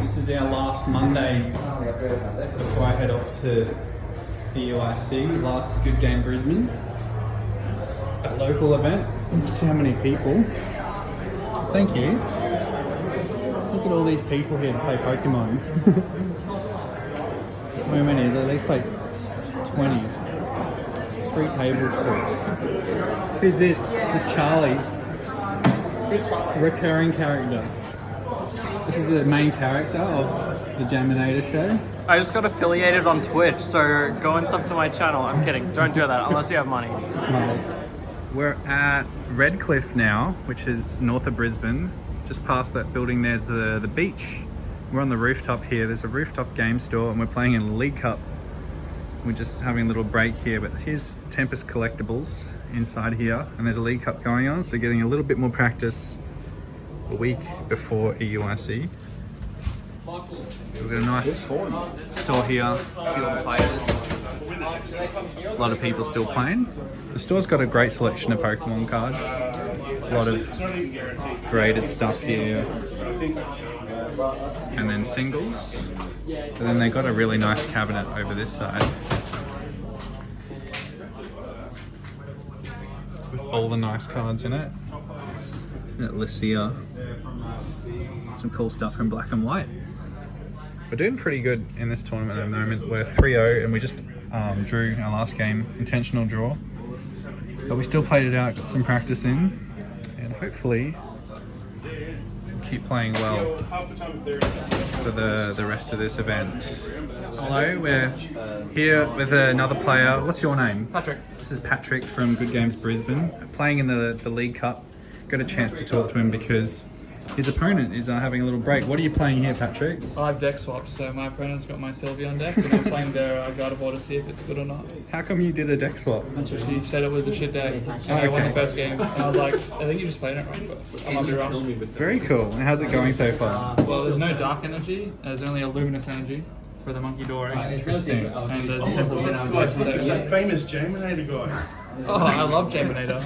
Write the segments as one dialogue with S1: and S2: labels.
S1: This is our last Monday before I head off to the EUIC, last Good Game Brisbane. A local event. Let's see how many people. Thank you. Look at all these people here to play Pokemon. So many, there's at least like 20. 3 tables full. Who's this? This is Charlie. Recurring character. This is the main character of the Jaminator show.
S2: I just got affiliated on Twitch, so go and sub to my channel. I'm kidding. Don't do that unless you have money.
S1: Nice. We're at Redcliffe now, which is north of Brisbane. Just past that building, there's the beach. We're on the rooftop here. There's a rooftop game store, and we're playing in a League Cup. We're just having a little break here, but here's Tempest Collectibles inside here, and there's a League Cup going on, so getting a little bit more practice a week before EUIC. We've got a nice store here, a few other players. A lot of people still playing. The store's got a great selection of Pokemon cards. A lot of graded stuff here. And then singles. And then they got a really nice cabinet over this side. With all the nice cards in it. That lists here. Some cool stuff in black and white. We're doing pretty good in this tournament at the moment. We're 3-0 and we just drew our last game, intentional draw. But we still played it out, got some practice in, and hopefully keep playing well for the rest of this event. Hello, we're here with another player. What's your name?
S2: Patrick.
S1: This is Patrick from Good Games Brisbane, playing in the League Cup. Got a chance to talk to him because his opponent is having a little break. What are you playing here, Patrick?
S3: I've deck swapped, so my opponent's got my Sylveon deck, and I'm playing their Gardevoir to see if it's good or not.
S1: How come you did a deck swap?
S3: She said it was a shit deck, and I won the first game. And I was like, I think you just played it wrong, but I might be wrong.
S1: Very cool. And how's it going so far?
S3: Well, there's no dark energy, there's only a luminous energy for the Monkey Dory.
S1: Interesting.
S3: And there's temples in our place.
S4: That famous Jaminator guy.
S3: Oh, I love Jaminator.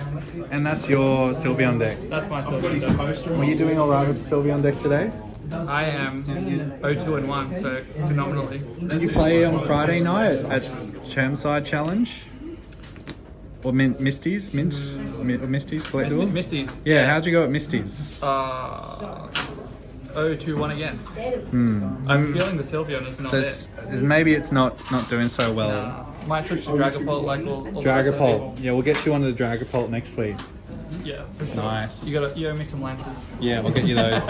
S1: And that's your Sylveon deck.
S3: That's my Sylveon deck.
S1: Were you doing alright with the Sylveon deck today?
S3: I am 0-2-1, so phenomenally.
S1: Did you play on Friday night at Chermside Challenge? Or Misty's? Misty's collectible?
S3: Misty's.
S1: Yeah, how'd you go at Misty's?
S3: 0-2-1 again. I'm feeling the Sylveon is not it.
S1: Maybe it's not doing so well.
S3: Might switch to Dragapult like all
S1: Dragapult. Yeah, we'll get you onto the Dragapult next week.
S3: Yeah, for sure.
S1: Nice.
S3: You owe me some lances.
S1: Yeah, we'll get you those.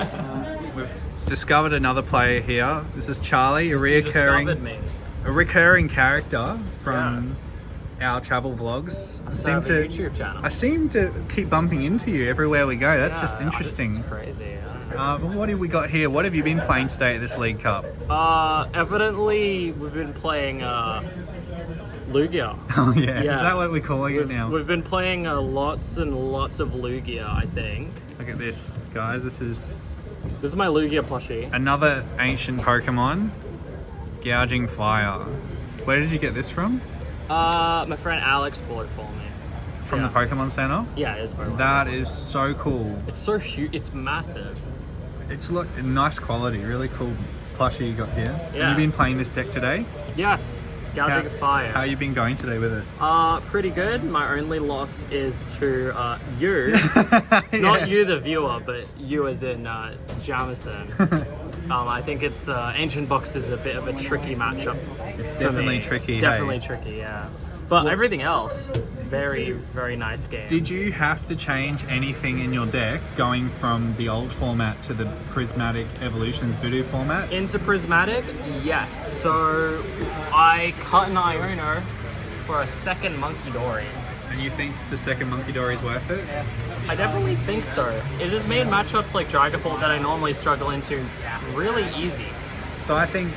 S1: We've discovered another player here. This is Charlie, a recurring character from our travel vlogs.
S2: YouTube channel.
S1: I seem to keep bumping into you everywhere we go. That's just interesting.
S2: It's crazy.
S1: But what have we got here? What have you been playing today at this League Cup?
S2: Evidently, we've been playing Lugia.
S1: Oh yeah. Is that what we're calling it now?
S2: We've been playing lots and lots of Lugia, I think.
S1: Look at this, guys. This is
S2: my Lugia plushie.
S1: another ancient Pokemon, Gouging Fire. Where did you get this from?
S2: My friend Alex bought it for me.
S1: From the Pokemon Center?
S2: Yeah, it is Pokemon
S1: That
S2: Center.
S1: is so cool.
S2: It's so huge. It's massive.
S1: It's like nice quality, really cool plushie you got here.
S2: Yeah.
S1: Have you been playing this deck today?
S2: Yes. Gouging Fire.
S1: How you been going today with it?
S2: Pretty good. My only loss is to you. Not you, the viewer, but you as in Jamison. I think it's Ancient Box is a bit of a tricky matchup.
S1: It's definitely tricky.
S2: Definitely tricky, yeah. But everything else, very, very nice game.
S1: Did you have to change anything in your deck going from the old format to the Prismatic Evolutions Voodoo format?
S2: Into Prismatic, yes. So I cut an Iono for a second Monkey Dory.
S1: And you think the second Monkey Dory is worth it?
S2: I definitely think so. It has made matchups like Dragapult that I normally struggle into really easy.
S1: So I think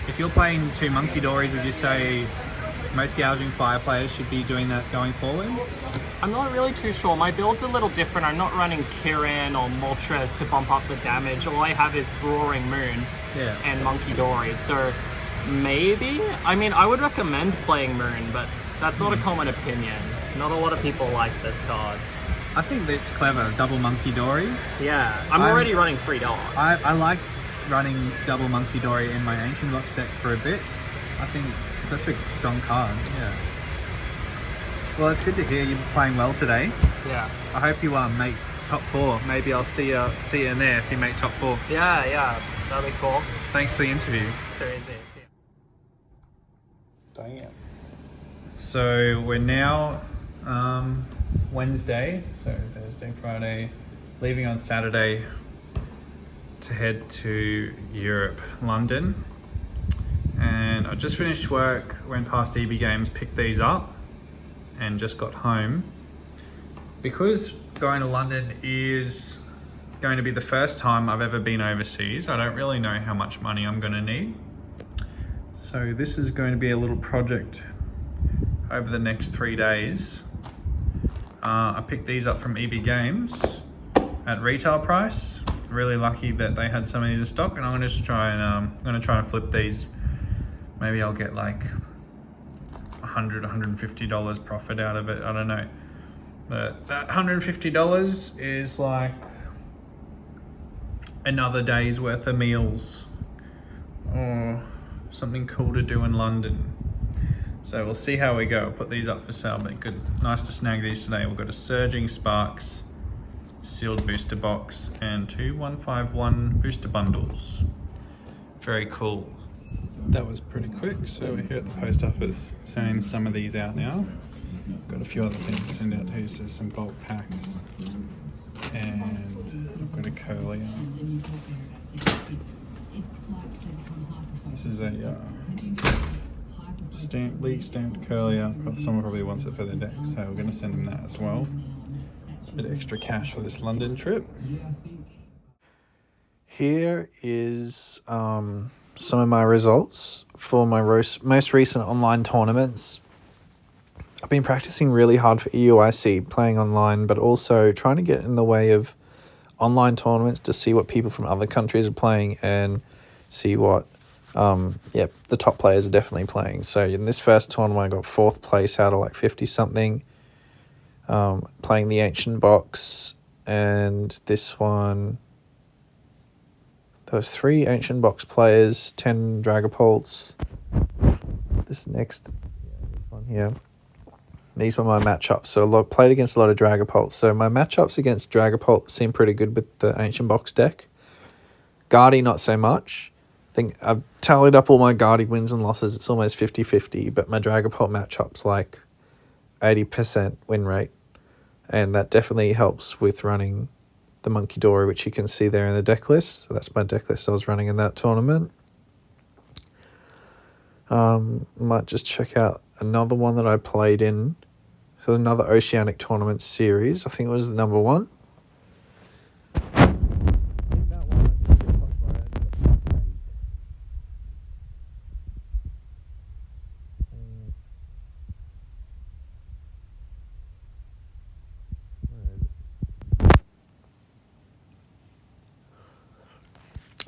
S1: if you're playing 2 Monkey Dories, would you say most Gouging Fire players should be doing that going forward?
S2: I'm not really too sure. My build's a little different. I'm not running Kirin or Moltres to bump up the damage. All I have is Roaring Moon and Monkey Dory. So maybe? I mean, I would recommend playing Moon, but that's not a common opinion. Not a lot of people like this card.
S1: I think that's clever, double Monkey Dory.
S2: Yeah, I'm already running $3.
S1: I liked running double Monkey Dory in my Ancient Box deck for a bit. I think it's such a strong card, yeah. Well, it's good to hear you're playing well today.
S2: Yeah.
S1: I hope you make top 4. Maybe I'll see you in there if you make top 4.
S2: Yeah, that'd be cool.
S1: Thanks for the interview.
S3: Damn.
S1: So we're now Wednesday, so Thursday, Friday, leaving on Saturday to head to Europe, London. And I just finished work, went past EB Games, picked these up, and just got home. Because going to London is going to be the first time I've ever been overseas, I don't really know how much money I'm going to need. So this is going to be a little project over the next 3 days. I picked these up from EB Games at retail price. Really lucky that they had some of these in stock, and I'm going to just try and flip these. Maybe I'll get like $100, $150 profit out of it. I don't know. But that $150 is like another day's worth of meals or something cool to do in London. So we'll see how we go. I'll put these up for sale, but good. Nice to snag these today. We've got a Surging Sparks sealed booster box and 2 151 booster bundles. Very cool. That was pretty quick. So we're here at the post office sending some of these out now. Got a few other things to send out to you, so some bulk packs. And I've got a Curlier. This is a league stamped Curlier. Someone probably wants it for their deck, so we're going to send them that as well. A bit of extra cash for this London trip. Here is some of my results for my most recent online tournaments. I've been practicing really hard for EUIC, playing online, but also trying to get in the way of online tournaments to see what people from other countries are playing and see what the top players are definitely playing. So in this first tournament, I got 4th place out of like 50 something, playing the Ancient Box, and this one, there was 3 Ancient Box players, 10 Dragapults. This one here. These were my matchups. So played against a lot of Dragapults. So my matchups against Dragapult seem pretty good with the Ancient Box deck. Guardy, not so much. I think I've tallied up all my Guardy wins and losses. It's almost 50-50, but my Dragapult matchup's like 80% win rate. And that definitely helps with running the Monkey Dory, which you can see there in the deck list. So that's my deck list I was running in that tournament. Might just check out another one that I played in. So another Oceanic Tournament series. I think it was the number 1.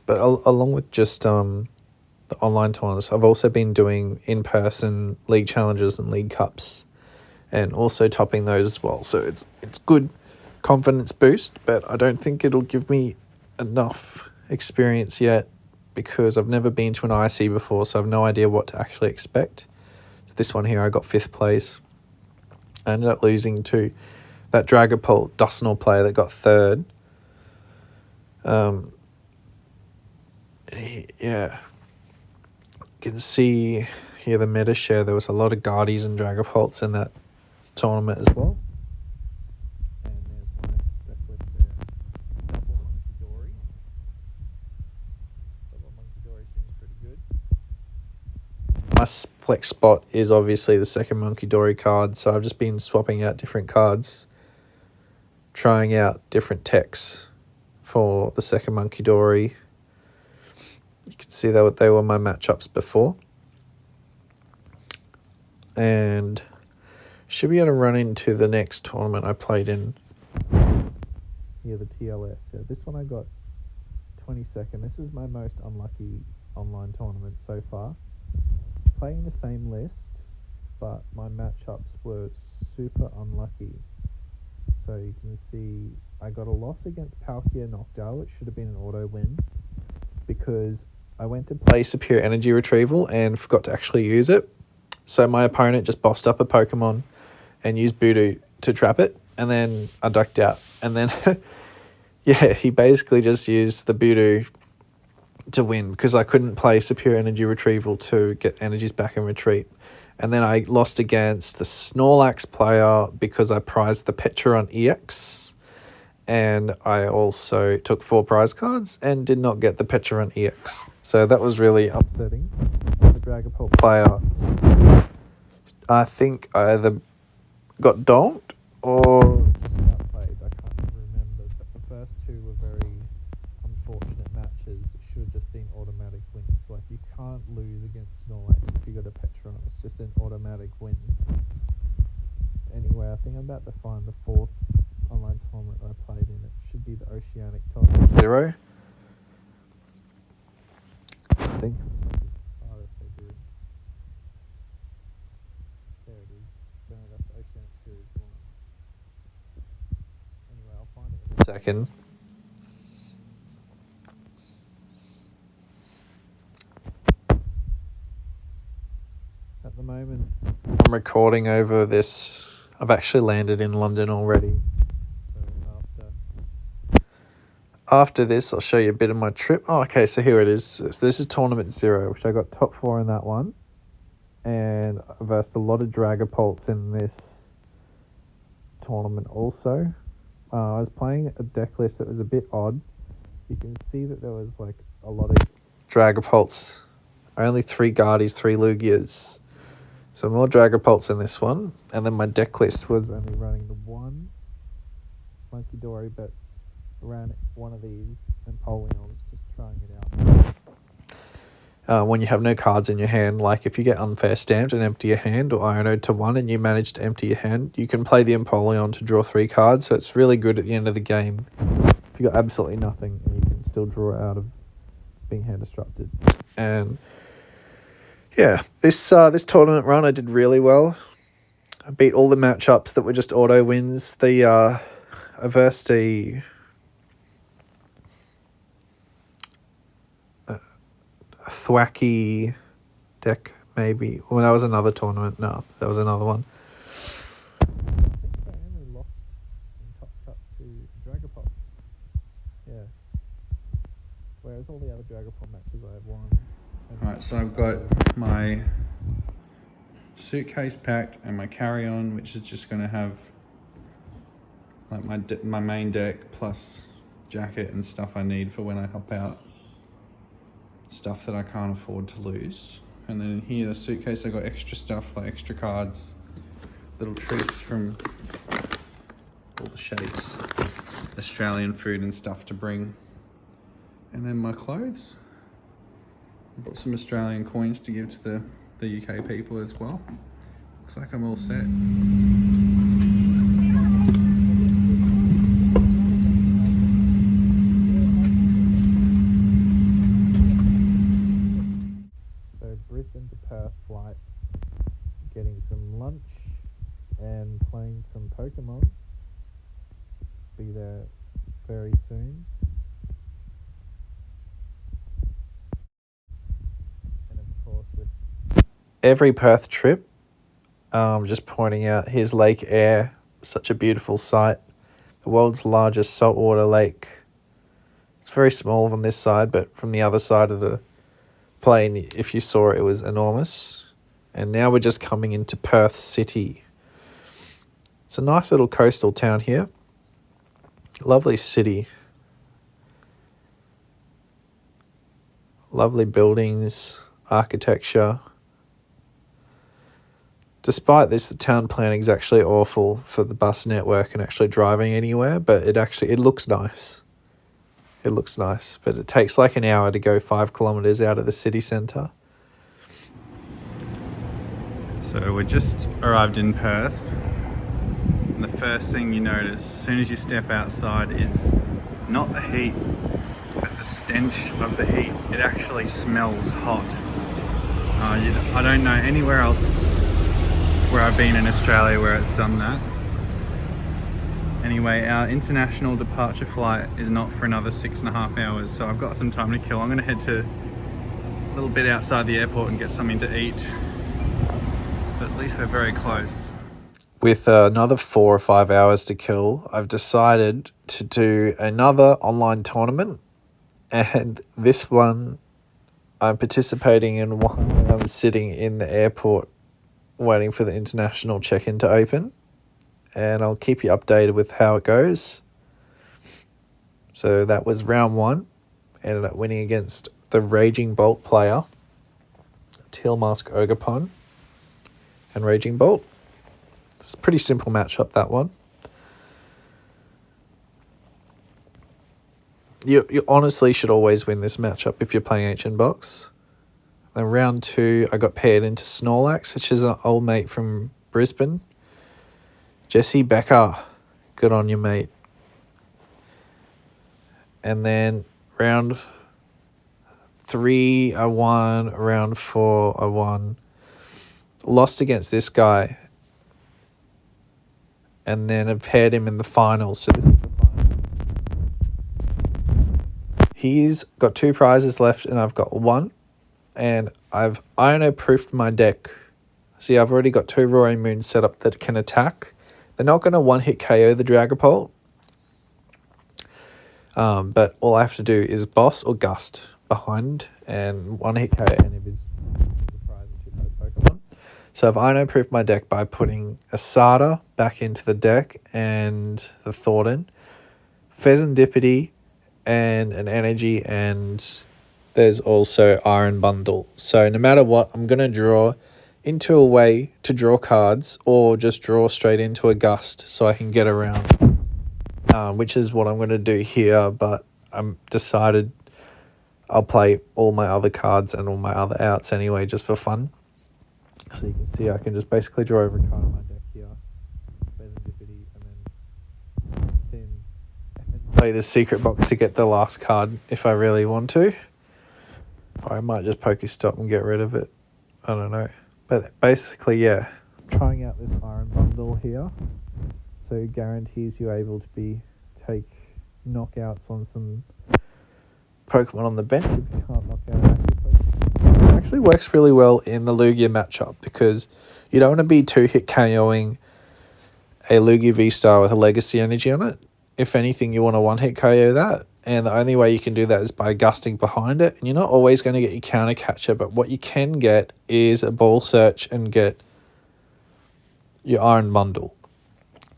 S1: But along with just the online tournaments, I've also been doing in-person league challenges and league cups, and also topping those as well. So it's good confidence boost, but I don't think it'll give me enough experience yet because I've never been to an IC before, so I've no idea what to actually expect. So this one here, I got 5th place. I ended up losing to that Dragapult Dusnell player that got 3rd. Yeah. You can see here the meta share. There was a lot of Guardies and Dragapults in that tournament as well. And there's my deck list there. Double Monkey Dory. Double Monkey Dory seems pretty good. My flex spot is obviously the second Monkey Dory card, so I've just been swapping out different cards, trying out different techs for the second Monkey Dory. You can see that they were my matchups before. And should be able to run into the next tournament I played in. Here, the TLS. Yeah, this one I got 22nd. This was my most unlucky online tournament so far. Playing the same list, but my matchups were super unlucky. So you can see I got a loss against Palkia Noctowl, which should have been an auto win.
S5: because I went to play Superior Energy Retrieval and forgot to actually use it. So my opponent just bossed up a Pokemon and used Voodoo to trap it, and then I ducked out. And then, yeah, he basically just used the Voodoo to win because I couldn't play Superior Energy Retrieval to get energies back and retreat. And then I lost against the Snorlax player because I prized the Pecharon EX. And I also took 4 prize cards and did not get the Pecharon EX. So that was really upsetting. The Dragapult player, I think I either got donked or just outplayed. I can't remember. But the first 2 were very unfortunate matches. It should have just been automatic wins. Like, you can't lose against Snorlax if you got a Pecharon. It's just an automatic win. Anyway, I think I'm about to find the 4th online tournament I played in. It should be the Oceanic Tournament 0. I think it was like the start of February. There it is. No, that's the Oceanic Series 1. Anyway, I'll find it in a second. At the moment, I'm recording over this. I've actually landed in London already. After this, I'll show you a bit of my trip. Oh, okay, so here it is. So this is Tournament 0, which I got top 4 in that one. And I versed a lot of Dragapults in this tournament also. I was playing a deck list that was a bit odd. You can see that there was like a lot of Dragapults. Only 3 Guardies, 3 Lugias. So more Dragapults in this one. And then my deck list was only running the 1 Monkey Dory, but ran one of these and Empoleons, just trying it out. When you have no cards in your hand, like if you get unfair stamped and empty your hand, or Ionoed to 1 and you manage to empty your hand, you can play the Empoleon to draw 3 cards, so it's really good at the end of the game. If you got absolutely nothing, and you can still draw out of being hand disrupted. And yeah, this tournament run I did really well. I beat all the matchups that were just auto wins. I versed a Thwacky deck, maybe. Well, that was another tournament. No, that was another one. I think I only lost in Top Cup to Dragapult. Yeah. Whereas all the other Dragapult matches I have won.
S1: Alright, so I've got my suitcase packed and my carry-on, which is just going to have like my main deck plus jacket and stuff I need for when I hop out. Stuff that I can't afford to lose. And then in here, the suitcase, I got extra stuff like extra cards, little treats from all the shapes, Australian food and stuff to bring. And then my clothes. I bought some Australian coins to give to the UK people as well. Looks like I'm all set.
S5: Brisbane to Perth flight, getting some lunch and playing some Pokemon. Be there very soon. And of course, with every Perth trip, just pointing out, here's Lake Eyre, such a beautiful sight. The world's largest saltwater lake. It's very small on this side, but from the other side of the plane, if you saw it, it was enormous. And now we're just coming into Perth City. It's a nice little coastal town here. Lovely city. Lovely buildings, architecture. Despite this, the town planning is actually awful for the bus network and actually driving anywhere, but it looks nice. It looks nice, but it takes like an hour to go 5 kilometers out of the city centre.
S1: So we just arrived in Perth, and the first thing you notice as soon as you step outside is not the heat, but the stench of the heat. It actually smells hot. I don't know anywhere else where I've been in Australia where it's done that. Anyway, our international departure flight is not for another 6.5 hours, so I've got some time to kill. I'm gonna head to a little bit outside the airport and get something to eat, but at least we're very close. With another 4 or 5 hours to kill, I've decided to do another online tournament, and this one I'm participating in while I'm sitting in the airport waiting for the international check-in to open, and I'll keep you updated with how it goes. So that was round 1. Ended up winning against the Raging Bolt player, Teal Mask Ogapon and Raging Bolt. It's a pretty simple matchup, that one. You honestly should always win this matchup if you're playing Ancient Box. Then round 2, I got paired into Snorlax, which is an old mate from Brisbane. Jesse Becker, good on you, mate. And then round 3, I won. Round 4, I won. Lost against this guy. And then I paired him in the finals. So this is the finals. He's got 2 prizes left and I've got 1. And I've Iono-proofed my deck. See, I've already got 2 Roaring Moons set up that can attack. They're not going to one-hit KO the Dragapult. But all I have to do is Boss or Gust behind and one-hit KO any of his prize and 2 Pokemon. So I've Iono-proofed my deck by putting a Sada back into the deck and the Thornton, Pheasantipity, and an Energy, and there's also Iron Bundle. So no matter what, I'm going to draw into a way to draw cards or just draw straight into a Gust so I can get around, which is what I'm going to do here, but I'm decided I'll play all my other cards and all my other outs anyway just for fun. So you can see I can just basically draw every card on my deck here, Pheasantipity, and then play the secret box to get the last card if I really want to. Or I might just Pokestop and get rid of it. I don't know. But basically, yeah, I'm trying out this Iron Bundle here. So it guarantees you able to take knockouts on some Pokemon on the bench if you can't knock out active Pokemon. It actually works really well in the Lugia matchup because you don't want to be 2-hit KOing a Lugia V-Star with a Legacy Energy on it. If anything, you want to 1-hit KO that. And the only way you can do that is by gusting behind it. And you're not always going to get your counter catcher, but what you can get is a ball search and get your Iron Bundle.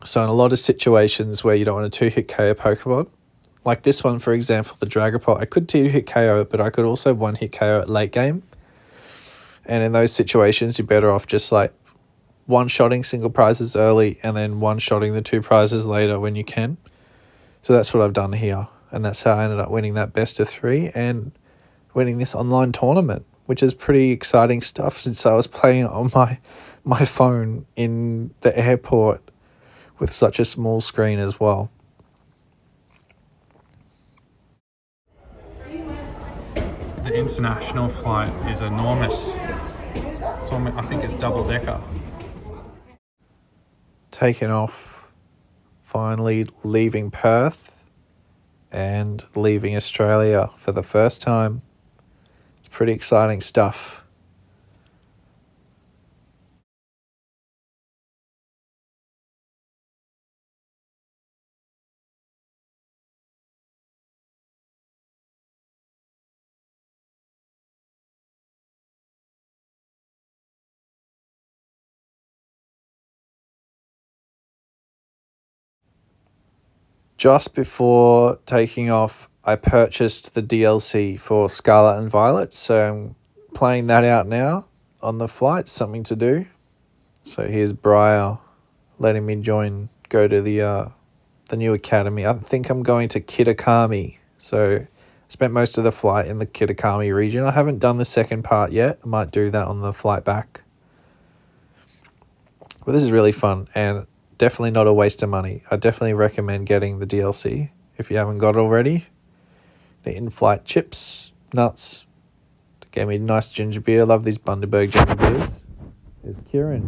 S1: So in a lot of situations where you don't want to 2-hit KO Pokemon, like this one, for example, the Dragapult, I could 2-hit KO it, but I could also 1-hit KO it late game. And in those situations, you're better off just like one-shotting single prizes early and then one-shotting the 2 prizes later when you can. So that's what I've done here. And that's how I ended up winning that best of 3 and winning this online tournament, which is pretty exciting stuff since I was playing it on my phone in the airport with such a small screen as well. The international flight is enormous. So I think it's double-decker. Taking off, finally leaving Perth and leaving Australia for the first time. It's pretty exciting stuff. Just before taking off, I purchased the DLC for Scarlet and Violet, so I'm playing that out now on the flight, something to do. So here's Briar letting me go to the new academy. I think I'm going to Kitakami, so I spent most of the flight in the Kitakami region. I haven't done the second part yet. I might do that on the flight back. But this is really fun and definitely not a waste of money. I definitely recommend getting the DLC if you haven't got it already. The in-flight chips, nuts. Gave me a nice ginger beer. I love these Bundaberg ginger beers. There's Kieran.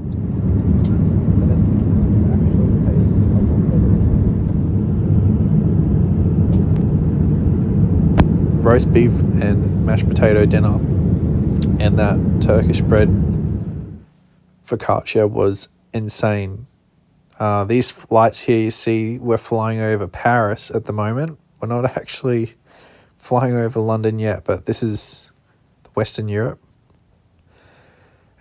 S1: And it actually tastes a lot better
S5: roast beef and mashed potato dinner, and that Turkish bread focaccia was insane. These flights here you see, we're flying over Paris at the moment. We're not actually flying over London yet, but this is Western Europe.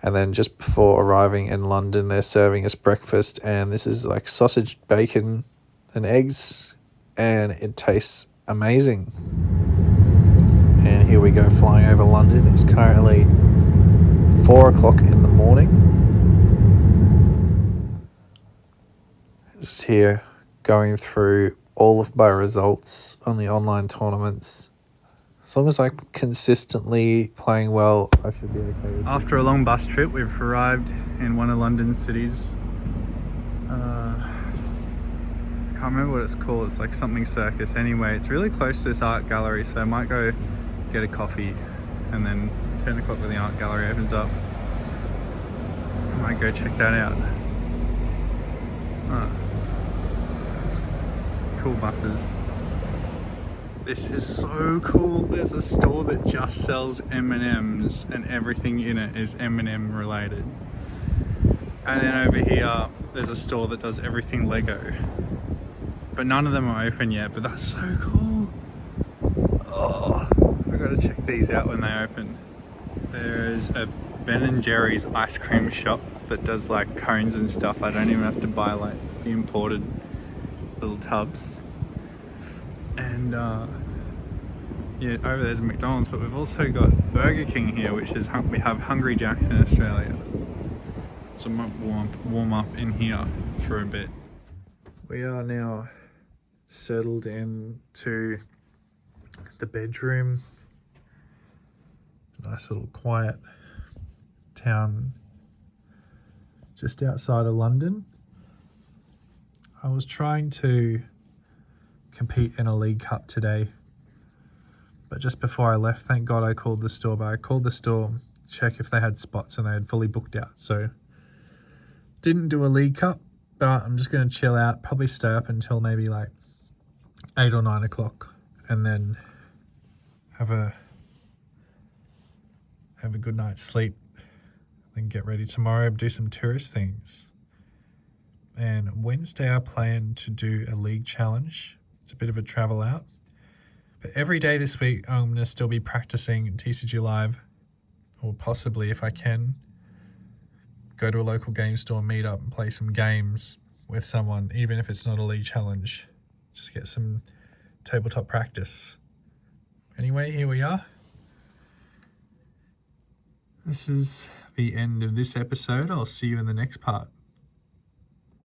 S5: And then just before arriving in London, they're serving us breakfast, and this is like sausage, bacon and eggs, and it tastes amazing. And here we go, flying over London. It's currently 4 o'clock in the morning. Just here going through all of my results on the online tournaments. As long as I'm consistently playing well, I should be okay.
S1: After a long bus trip, we've arrived in one of London's cities. I can't remember what it's called. It's like something circus. Anyway, it's really close to this art gallery, so I might go get a coffee, and then 10 o'clock when the art gallery opens up, I might go check that out. Cool buses. This is so cool. There's a store that just sells M&Ms and everything in it is M&M related. And then over here, there's a store that does everything Lego. But none of them are open yet, but that's so cool. Oh, I've got to check these out when they open. There's a Ben & Jerry's ice cream shop that does like cones and stuff. I don't even have to buy like the imported little tubs. And yeah, over there's McDonald's, but we've also got Burger King here, which is, we have Hungry Jack's in Australia. So I might warm up in here for a bit. We are now settled into the bedroom. Nice little quiet town just outside of London. I was trying to compete in a League Cup today, but just before I left, thank God I called the store, but I called the store to check if they had spots and they had fully booked out, so didn't do a League Cup, but I'm just going to chill out, probably stay up until maybe like 8 or 9 o'clock, and then have a good night's sleep, then get ready tomorrow, do some tourist things. And Wednesday I plan to do a league challenge. It's a bit of a travel out. But every day this week I'm going to still be practicing TCG Live, or possibly, if I can, go to a local game store, meet up and play some games with someone, even if it's not a league challenge. Just get some tabletop practice. Anyway, here we are. This is the end of this episode. I'll see you in the next part.